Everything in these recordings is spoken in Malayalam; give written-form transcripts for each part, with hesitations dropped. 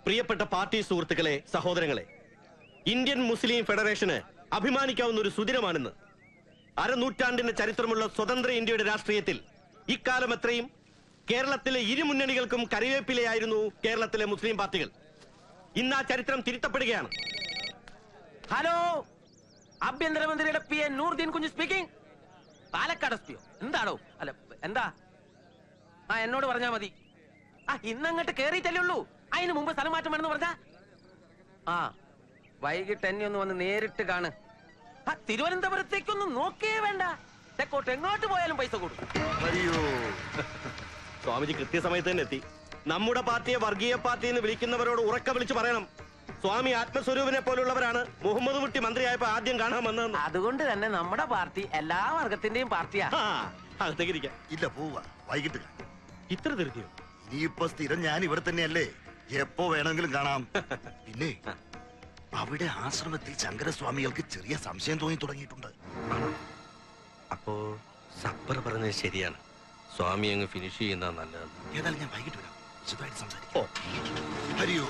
പ്രിയപ്പെട്ട പാർട്ടി സുഹൃത്തുക്കളെ, സഹോദരങ്ങളെ, ഇന്ത്യൻ മുസ്ലിം ഫെഡറേഷന് അഭിമാനിക്കാവുന്ന ഒരു സുദിനമാണെന്ന്. അരനൂറ്റാണ്ടിന്റെ ചരിത്രമുള്ള സ്വതന്ത്ര ഇന്ത്യയുടെ രാഷ്ട്രീയത്തിൽ ഇക്കാലം എത്രയും കേരളത്തിലെ ഇരു മുന്നണികൾക്കും കറിവേപ്പിലയായിരുന്നു കേരളത്തിലെ മുസ്ലിം പാർട്ടികൾ. ഇന്ന് ആ ചരിത്രം തിരുത്തപ്പെടുകയാണ്. ഹലോ, ആഭ്യന്തരമന്ത്രിയുടെ പി എ നൂർദീൻ കുഞ്ഞ് സ്പീക്കിംഗ്. പാലക്കാട് എസ് പിയോ? എന്താണോ? അല്ല എന്താ? എന്നോട് പറഞ്ഞാ മതി. ഇന്നങ്ങോട്ട് കേറിയിട്ടല്ലേ ഉള്ളൂ. അതിന് മുമ്പ് സ്ഥലം മാറ്റം വേണമെന്ന് പറഞ്ഞാ വൈകിട്ട് എന്നെ ഒന്ന് വന്ന് നേരിട്ട് കാണ്. തിരുവനന്തപുരത്തേക്കൊന്നും നോക്കേ വേണ്ട. തെക്കോട്ട് എങ്ങോട്ട് പോയാലും പൈസ കൊടുക്കും. അയ്യോ, സ്വാമിജി കൃത്യസമയത്ത് തന്നെ എത്തി. നമ്മുടെ പാർട്ടിയെ വർഗീയ പാർട്ടി എന്ന് വിളിക്കുന്നവരോട് ഉറക്ക വിളിച്ചു പറയണം, സ്വാമി ആത്മസ്വരൂപിനെ പോലുള്ളവരാണ് മുഹമ്മദ് കുട്ടി മന്ത്രിയായപ്പോ ആദ്യം കാണാൻ വന്നതെന്ന്. അതുകൊണ്ട് തന്നെ നമ്മുടെ പാർട്ടി എല്ലാ വർഗത്തിന്റെയും പാർട്ടിയാ. അകത്തേക്ക് ഇരിക്കാം. ഇല്ല, പോവാ, വൈകിട്ട്. ഇത്ര ധൃതിയോ? ഇനിയിപ്പോ സ്ഥിരം ഞാൻ ഇവിടെ തന്നെയല്ലേ, എപ്പോ വേണമെങ്കിലും കാണാം. പിന്നെ അവിടെ ആശ്രമത്തിൽ ശങ്കരസ്വാമികൾക്ക് ചെറിയ സംശയം തോന്നി തുടങ്ങിയിട്ടുണ്ട്. അപ്പോ സപ്പർ പറഞ്ഞത് ശരിയാണ്, സ്വാമി അങ്ങ് ഫിനിഷ് ചെയ്യുന്ന നല്ലത്. ഏതായാലും ഞാൻ വൈകിട്ട് വരാം, വിശദമായിട്ട് സംസാരിക്കാം. ഹരിയോ.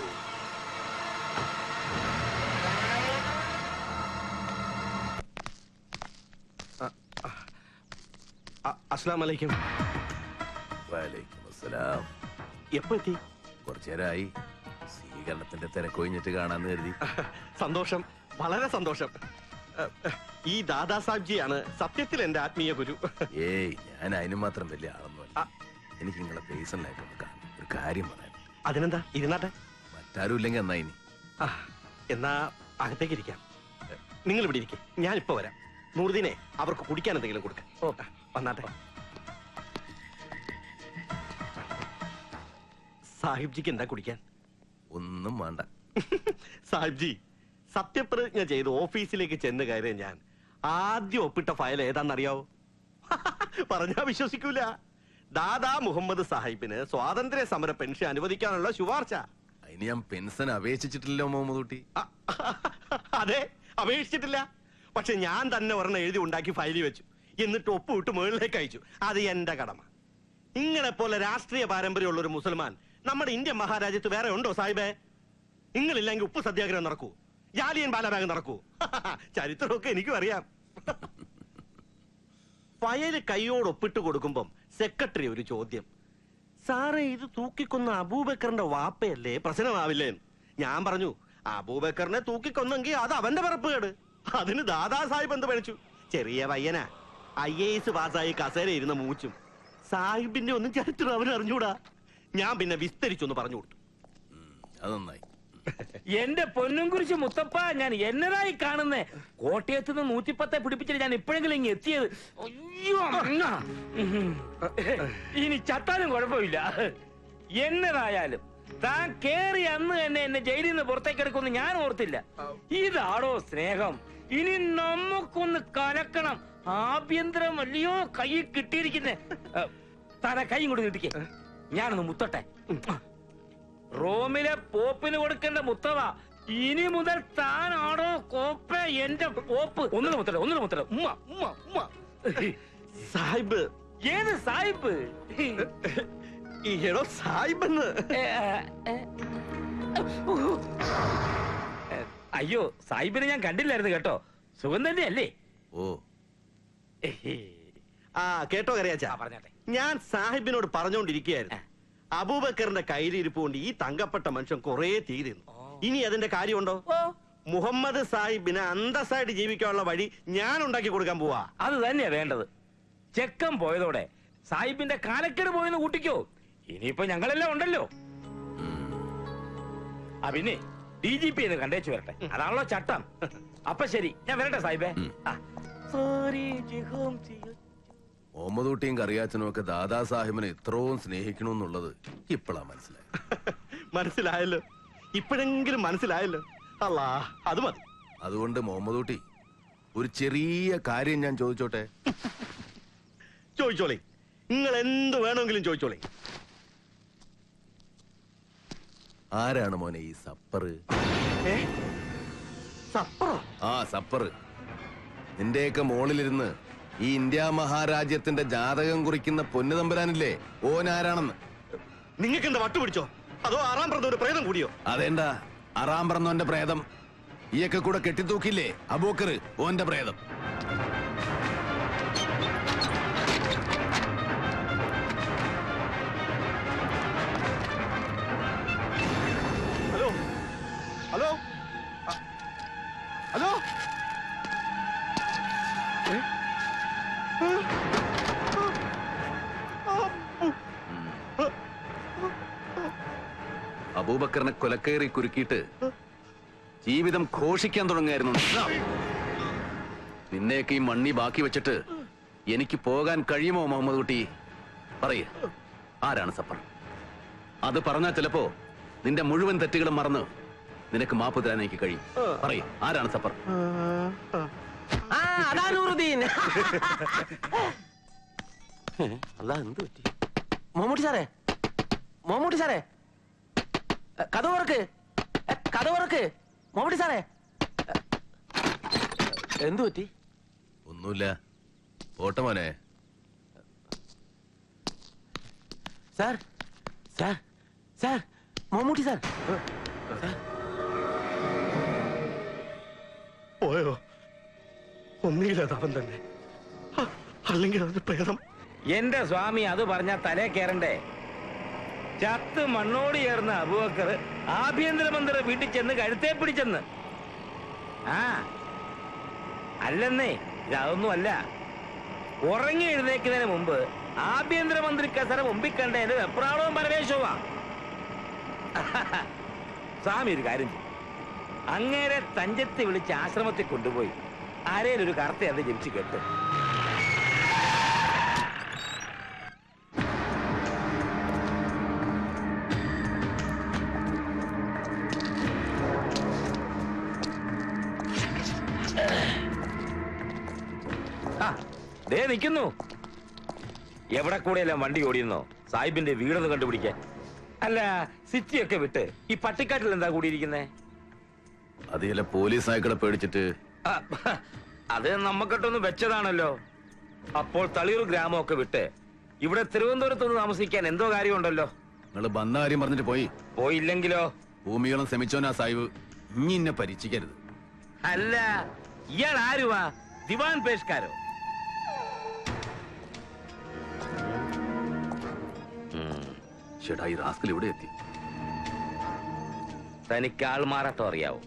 അസ്സലാമു അലൈക്കും. വലൈക്കും അസ്സലാം. എപ്പോ എത്തി? കുറച്ചേരായി. സ്വീകരണത്തിന്റെ തിരക്കൊഴിഞ്ഞിട്ട് കാണാന്ന് കരുതി. സന്തോഷം, വളരെ സന്തോഷം. ഈ ദാദാ സാഹിബ്ജിയാണ് സത്യത്തിൽ എന്റെ ആത്മീയ ഗുരു. ഏയ്, ഞാൻ അതിന് മാത്രം വലിയ ആളൊന്നുമല്ല. എനിക്ക് നിങ്ങളെ പേഴ്സണലായിട്ടൊന്ന് കാണാം, ഒരു കാര്യം പറയാൻ. അതിനെന്താ, ഇരുന്നാട്ടെ. മറ്റാരും ഇല്ലെങ്കിൽ എന്നാ ഇനി. എന്നാ അകത്തേക്ക് ഇരിക്കാം. നിങ്ങൾ ഇവിടെ ഇരിക്കെ, ഞാൻ ഇപ്പൊ വരാം. നൂറുദ്ദീനെ അവർക്ക് കുടിക്കാൻ എന്തെങ്കിലും കൊടുക്ക. വന്നാട്ടെ. സാഹിബ്ജിക്ക് എന്താ കുടിക്കാൻ? ഒന്നും വേണ്ട. സാഹിബ്ജി, സത്യപ്രതിജ്ഞ ചെയ്ത് ഓഫീസിലേക്ക് ചെന്ന് കയറിയ ഞാൻ ആദ്യം ഒപ്പിട്ട ഫയൽ ഏതാണെന്നറിയാവോ? പറഞ്ഞാ വിശ്വസിക്കൂല. ദാദാ മുഹമ്മദ് സാഹിബിന് സ്വാതന്ത്ര്യ സമര പെൻഷൻ അനുവദിക്കാനുള്ള ശുപാർശ. അതിന് ഞാൻ പെൻഷൻ അപേക്ഷിച്ചിട്ടില്ലല്ലോ മുഹമ്മദ് കുട്ടി. അതെ, അപേക്ഷിച്ചിട്ടില്ല. പക്ഷെ ഞാൻ തന്നെ ഒരെണ്ണം എഴുതി ഉണ്ടാക്കി ഫയലിൽ വെച്ചു, എന്നിട്ട് ഒപ്പിട്ട് മുകളിലേക്ക് അയച്ചു. അത് എന്റെ കടമ. ഇങ്ങനെ പോലെ രാഷ്ട്രീയ പാരമ്പര്യമുള്ള ഒരു മുസൽമാൻ നമ്മുടെ ഇന്ത്യൻ മഹാരാജ്യത്ത് വേറെ ഉണ്ടോ സാഹിബേ? നിങ്ങളില്ലെങ്കിൽ ഉപ്പ് സത്യാഗ്രഹം നടക്കൂ, ജാലിയൻ ബാലാബാഗ് നടക്കൂ. ചരിത്രമൊക്കെ എനിക്കും അറിയാം. ഫയല് കൈയോട് ഒപ്പിട്ട് കൊടുക്കുമ്പം സെക്രട്ടറി ഒരു ചോദ്യം, സാറേ ഇത് തൂക്കിക്കൊന്ന അബൂബക്കറിന്റെ വാപ്പയല്ലേ, പ്രശ്നമാവില്ലേ? ഞാൻ പറഞ്ഞു, അബൂബക്കറിനെ തൂക്കിക്കൊന്നെങ്കിൽ അത് അവന്റെ പറപ്പുകേട്. അതിന് ദാദാ സാഹിബ് എന്ത് പണിച്ചു? ചെറിയ പയ്യനാ, IAS പാസ്സായി കസേര ഇരുന്ന മൂച്ചും. സാഹിബിന്റെ ഒന്നും ചരിത്രം അവന് അറിഞ്ഞൂടാ. ഞാൻ പിന്നെ വിസ്തരിച്ചൊന്ന് പറഞ്ഞു കൊടുത്തു. അത് നന്നായി. എന്റെ പൊന്നും കുറിച്ച് മുത്തപ്പ, ഞാൻ എന്നതായി കാണുന്നേ? കോട്ടയത്ത് നിന്ന് 110 പിടിപ്പിച്ചിട്ട് ഞാൻ ഇപ്പോഴെങ്കിലും ഇങ്ങ് എത്തിയത്. അയ്യോ, ഇനി ചത്താലും കുഴപ്പമില്ല. എന്നതായാലും താൻ കേറി അന്ന് തന്നെ എന്നെ ജയിലിൽ നിന്ന് പുറത്തേക്ക് എടുക്കുമെന്ന് ഞാൻ ഓർത്തില്ല. ഇതാണോ സ്നേഹം? ഇനി നമുക്കൊന്ന് കലക്കണം. ആഭ്യന്തരം അല്ലയോ കൈ കിട്ടിയിരിക്കുന്നേ. താനെ കൈ കൊണ്ട് കിട്ടിക്കേ, ഞാനൊന്ന് മുത്തട്ടെ. റോമിലെ പോപ്പിന് കൊടുക്കേണ്ട മുത്തവ, ഇനി മുതൽ താനാണോ കോപ്പ എന്റെ പോപ്പ്? ഒന്നിന് മുത്തട്ടെ, ഒന്നിന് മുത്തട്ടെ. ഉമ്മ ഉമ്മ ഉമ്മ. സാഹിബ്? ഏത് സാഹിബ്? ഈടോ സാഹിബെന്ന്. അയ്യോ, സാഹിബിനെ ഞാൻ കണ്ടില്ലായിരുന്നു കേട്ടോ. സുഖം തന്നെയല്ലേ? ഓ, കേട്ടോ കറിയാച്ചാ, പറഞ്ഞാട്ടെ. ഞാൻ സാഹിബിനോട് പറഞ്ഞുകൊണ്ടിരിക്കുകയായിരുന്നു, അബൂബക്കറിന്റെ കയ്യിലിരിപ്പ് കൊണ്ട് ഈ തങ്കപ്പെട്ട മനുഷ്യൻ കുറെ തീരുന്നു. ഇനി അതിന്റെ കാര്യമുണ്ടോ? മുഹമ്മദ് സാഹിബിന് അന്തസ്സായിട്ട് ജീവിക്കാനുള്ള വഴി ഞാൻ ഉണ്ടാക്കി കൊടുക്കാൻ പോവാ. അത് തന്നെയാ വേണ്ടത്. ചെക്കൻ പോയതോടെ സാഹിബിന്റെ കാലക്കേട് പോയെന്ന് കൂട്ടിക്കോ. ഇനിയിപ്പോ ഞങ്ങളെല്ലാം ഉണ്ടല്ലോ. പിന്നെ DGP എന്ന് കണ്ടേച്ചു വരട്ടെ, അതാണല്ലോ ചട്ടം. അപ്പൊ ശരി, ഞാൻ വരട്ടെ സാഹിബേ. മുഹമ്മദ് കുട്ടിയും കറിയാച്ചനും ഒക്കെ ദാദാ സാഹിബിനെ ഇത്രയും സ്നേഹിക്കണമെന്നുള്ളത് ഇപ്പോഴാ മനസ്സിലായി. മനസ്സിലായല്ലോ, ഇപ്പോഴെങ്കിലും മനസ്സിലായല്ലോ. അല്ലാ, അത് മതി. അതുകൊണ്ട് മുഹമ്മദ് കുട്ടി, ഒരു ചെറിയ കാര്യം ഞാൻ ചോദിച്ചോട്ടെ? ചോദിച്ചോളി, നിങ്ങൾ എന്ത് വേണമെങ്കിലും ചോദിച്ചോളി. ആരാണ് മോനെ ഈ സപ്പർ? സപ്പറോ? സപ്പർ. നിന്റെയൊക്കെ മോളിലിരുന്ന് ഈ ഇന്ത്യ മഹാരാജ്യത്തിന്റെ ജാതകം കുറിക്കുന്ന പൊന്നുതമ്പരാനില്ലേ, ഓനാരാണെന്ന്? നിങ്ങൾക്ക് എന്താ വട്ടുപിടിച്ചോ? അതോ ആറാം പ്രതി ഒരു പ്രേതം കൂടിയോ? അതെന്താ അറാം പറന്നോന്റെ പ്രേതം ഈയൊക്കെ കൂടെ കെട്ടിത്തൂക്കില്ലേ അബൂക്കർ ഓന്റെ പ്രേതം. ഹലോ ഹലോ ഹലോ അബൂബക്കറിനെ കൊലക്കേറി കുരുക്കിയിട്ട് ജീവിതം ഘോഷിക്കാൻ തുടങ്ങായിരുന്നു. നിന്നെയൊക്കെ ഈ മണ്ണി ബാക്കി വെച്ചിട്ട് എനിക്ക് പോകാൻ കഴിയുമോ മുഹമ്മദ് കുട്ടി? പറയ്, ആരാണ് സഫർ? അത് പറഞ്ഞാൽ ചിലപ്പോ നിന്റെ മുഴുവൻ തെറ്റുകളും മറന്ന് നിനക്ക് മാപ്പ് തരാൻ എനിക്ക് കഴിയും. പറയ്, ആരാണ് സഫർ? ആ അതാ നൂറുദ്ദീൻ. അല്ല എന്ത് പറ്റി? മമ്മൂട്ടി സാറേ, മമ്മൂട്ടി സാറേ, കഥ ഉറക്ക്, കഥ ഉറക്ക്. മമ്മൂട്ടി സാറേ, എന്തു പറ്റി? ഒന്നുമില്ല, പോട്ടെ മോനെ. Sir sir sir, Mammootty sir. പോയോ? ഒന്നുകിലത് അവൻ തന്നെ, അല്ലെങ്കിൽ അത് പ്രേതം. എന്റെ സ്വാമി അത് പറഞ്ഞാ തലേ കയറണ്ടേ? ചത്ത് മണ്ണോട് ചേർന്ന അബൂബക്കർ ആഭ്യന്തരമന്ത്രി വീട്ടിൽ ചെന്ന് കഴുത്തേ പിടിച്ചെന്ന്. ആ അല്ലെന്നേ, ഇതൊന്നും അല്ല. ഉറങ്ങി എഴുന്നേക്കുന്നതിന് മുമ്പ് ആഭ്യന്തരമന്ത്രി കസര മുമ്പിൽ കണ്ട എന്റെ വെപ്രാളവും പരമേശവുമാ. സ്വാമി ഒരു കാര്യം ചെയ്യും, അങ്ങേരെ തഞ്ചത്തി വിളിച്ച് ആശ്രമത്തിൽ കൊണ്ടുപോയി ആരേലൊരു കറുത്ത അത് ജനിച്ചു കേട്ടു. ദേ നിൽക്കുന്നു. എവിടെ കൂടെയെല്ലാം വണ്ടി ഓടിയെന്നോ സാഹിബിന്റെ വീടൊന്ന് കണ്ടുപിടിക്കാൻ. അല്ല, സിറ്റിയൊക്കെ വിട്ട് ഈ പട്ടിക്കാട്ടിൽ എന്താ കൂടിയിരിക്കുന്നേ? അത് ചില പോലീസ് നായ്ക്കളെ പേടിച്ചിട്ട്. അത് നമ്മക്കിട്ടൊന്ന് വെച്ചതാണല്ലോ. അപ്പോൾ തളിയൂർ ഗ്രാമമൊക്കെ വിട്ട് ഇവിടെ തിരുവനന്തപുരത്തൊന്ന് താമസിക്കാൻ എന്തോ കാര്യമുണ്ടല്ലോ. നിങ്ങൾ വന്ന കാര്യം പറഞ്ഞിട്ട് പോയി. പോയില്ലെങ്കിലോ? ഭൂമികളും ശ്രമിച്ചോനാ സാഹിബ്, ഇനി എന്നെ പരീക്ഷിക്കരുത്. അല്ല, ഇയാൾ ആരുവാ? ദിവാൻ പേഷ്കാരോ? ചേട്ടാ, ഈ റാസ്കൽ ഇവിടെ എത്തി. തനിക്ക് ആൾമാറാട്ടം അറിയാവോ?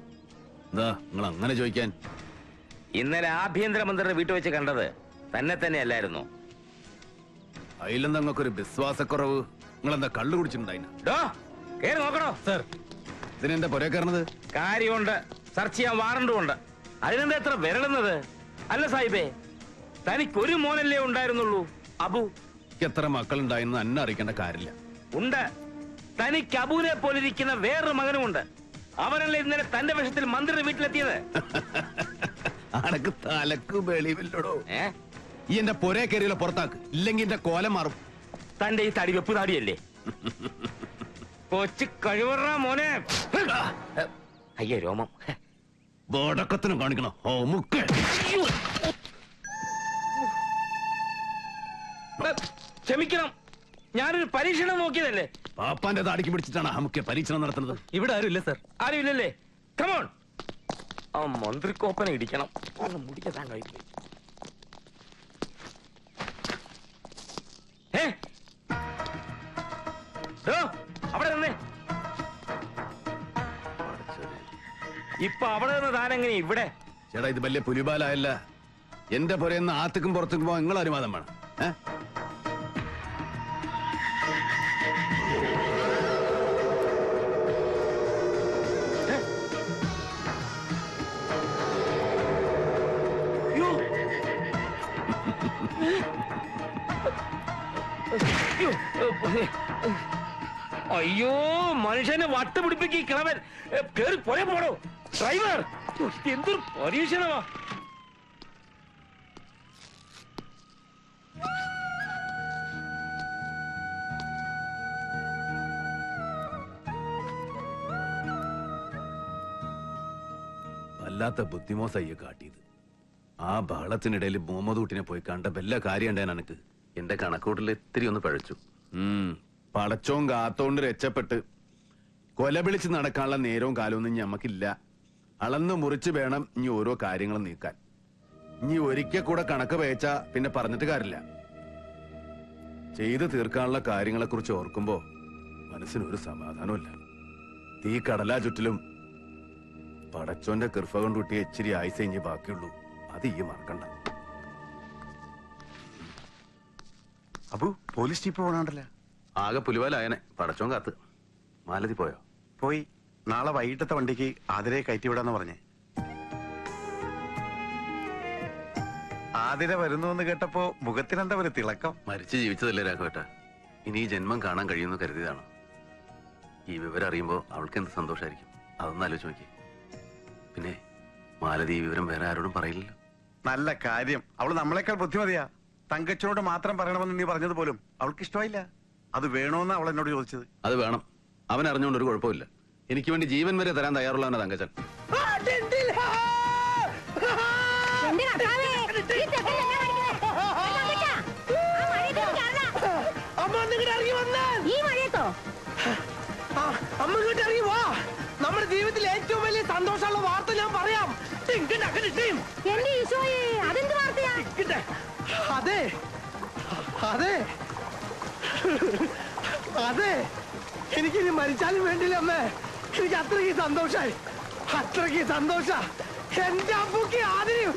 എന്താ നിങ്ങൾ അങ്ങനെ ചോദിക്കാൻ? ഇന്നലെ ആഭ്യന്തരമന്ത്രിയുടെ വീട്ടിൽ വെച്ച് കണ്ടത് തന്നെ തന്നെയല്ലായിരുന്നു? അതിലെന്താ നിങ്ങൾക്കൊരു വിശ്വാസക്കുറവ്? നിങ്ങളെന്താ കള്ളു കുടിച്ചിട്ടുണ്ടായിന? കേറി നോക്കണോ? സർ, ഇതിനെന്താ പുറകെ കയറുന്നത്? കാര്യമുണ്ട്, സെർച്ച് ചെയ്യാൻ വാറണ്ടും ഉണ്ട്. അതിനെന്താ എത്ര വിരളുന്നത്? അല്ല സാഹിബേ, തനിക്കൊരു മോനല്ലേ ഉണ്ടായിരുന്നുള്ളൂ, അബു? എത്ര മക്കളുണ്ടായെന്ന് എന്നെ അറിയിക്കേണ്ട കാര്യമില്ല. ഉണ്ട്. തനിക്ക് അബുവിനെ പോലിരിക്കുന്ന വേറൊരു മകനുമുണ്ട്. അവനല്ലേ ഇന്നലെ തന്റെ വേഷത്തിൽ മന്ത്രിയുടെ വീട്ടിലെത്തിയത്? അനക്ക് തലക്ക് വെളിവില്ലടോ. ഏ, ഈ എന്റെ പൊരേ കയറിയുള്ള പുറത്താക്ക്, ഇല്ലെങ്കിൽ എന്റെ കോലം മാറും. തന്റെ ഈ തടി വെപ്പ് താടിയല്ലേ? കൊച്ചു കഴിവറ മോനെ. അയ്യോ രോമം. ബോടക്കത്തിനും കാണിക്കണം. ഓ മുക്ക്. ക്ഷമിക്കണം, ഞാനൊരു പരീക്ഷണം നോക്കിയതല്ലേ. പാപ്പാന്റെ താടിക്ക് പിടിച്ചിട്ടാണ് നമുക്ക് പരീക്ഷണം നടത്തുന്നത്. ഇവിടെ ആരുമില്ല സാർ. ആരുമില്ലല്ലേ? കമോൺ, ആ മന്ത്രിക്കോപ്പനെ ഇടിക്കണം. ഒന്ന് മുടിക്കാൻ കഴിക്കും. അവിടെ നിന്നേ. ഇപ്പൊ അവിടെ നിന്ന് താനെങ്ങനെ ഇവിടെ? ചേട്ടാ, ഇത് വലിയ പുലിബാലായല്ല. എന്റെ പുരയെന്ന് ആത്തുക്കും പുറത്തേക്കും പോകാൻ നിങ്ങൾ അനുവാദം വേണം. അയ്യോ, മനുഷ്യനെ വട്ടുപിടിപ്പിക്കി കിളവൻ. കേറി പോരെ പോടോ ഡ്രൈവർ. എന്തൊരു പരീക്ഷണമാ. വല്ലാത്ത ബുദ്ധിമോശയ്യ കാട്ടിയത്. ആ ബഹളത്തിനിടയിൽ മുഹമ്മദ് കുട്ടിനെ പോയി കണ്ട വല്ല കാര്യം ഉണ്ടായാൻ എനക്ക്. എന്റെ കണക്കൂട്ടിൽ ഇത്തിരി ഒന്ന് പഴച്ചു. പടച്ചോൻ കാത്തോണ്ട് രക്ഷപ്പെട്ട് കൊല വിളിച്ച് നടക്കാനുള്ള നേരവും കാലമൊന്നും ഞമ്മക്കില്ല. അളന്ന് മുറിച്ച് വേണം ഇനി ഓരോ കാര്യങ്ങളും നീക്കാൻ. ഇനി ഒരിക്കൽ കൂടെ കണക്ക് പേച്ചാ പിന്നെ പറഞ്ഞിട്ട് കാര്യമില്ല. ചെയ്തു തീർക്കാനുള്ള കാര്യങ്ങളെ കുറിച്ച് ഓർക്കുമ്പോ മനസ്സിനൊരു സമാധാനമില്ല. തീ കടലാ ചുറ്റിലും പടച്ചോന്റെ കൃപ കൊണ്ട് കുട്ടിയെ ഇച്ചിരി ആയുസ് കഴിഞ്ഞ് ബാക്കിയുള്ളൂ. അത് ഈ മറക്കണ്ട. അബു പോലീസ് ജീപ്പ് പോകണുണ്ടല്ലോ. ആകെ പുലിവാലായനെ. പടച്ചോൻ കാത്ത്. മാലതി പോയോ? പോയി. നാളെ വൈകിട്ടത്തെ വണ്ടിക്ക് ആതിരയെ കയറ്റി വിടാന്ന് പറഞ്ഞേ. ആതിര വരുന്നു കേട്ടപ്പോ മുഖത്തിനെന്താ ഒരു തിളക്കം? മരിച്ചു ജീവിച്ചതല്ലേ രാഘവേട്ട. ഇനി ഈ ജന്മം കാണാൻ കഴിയുമെന്ന് കരുതിയതാണ്. ഈ വിവരം അറിയുമ്പോ അവൾക്ക് എന്ത് സന്തോഷമായിരിക്കും. അതൊന്ന് ആലോചിച്ച് നോക്കി. പിന്നെ മാലതി ഈ വിവരം വേറെ ആരോടും പറയില്ലല്ലോ. നല്ല കാര്യം. അവള് നമ്മളെക്കാൾ ബുദ്ധിമതിയാ. തങ്കച്ചനോട് മാത്രം പറയണമെന്ന് നീ പറഞ്ഞത് പോലും അവൾക്ക് ഇഷ്ടമായില്ല. അത് വേണോന്ന് അവൾ എന്നോട് ചോദിച്ചത്. അത് വേണം. അവൻ അറിഞ്ഞുകൊണ്ട് ഒരു കുഴപ്പമില്ല. എനിക്ക് വേണ്ടി ജീവൻ വരെ തരാൻ തയ്യാറുള്ളവനാ തങ്കച്ചൻ. അമ്മ ഇങ്ങോട്ട് ഇറങ്ങി വാ. നമ്മുടെ ജീവിതത്തിൽ ഏറ്റവും വലിയ സന്തോഷമുള്ള വാർത്ത ഞാൻ പറയാം. അതെ അതെ അതെ, എനിക്കിനി മരിച്ചാലും വേണ്ടില്ല അമ്മേ. എനിക്ക് അത്രയ്ക്ക് സന്തോഷായി, അത്രയ്ക്ക് സന്തോഷ. എന്റെ അമ്മക്ക് ആദ്യം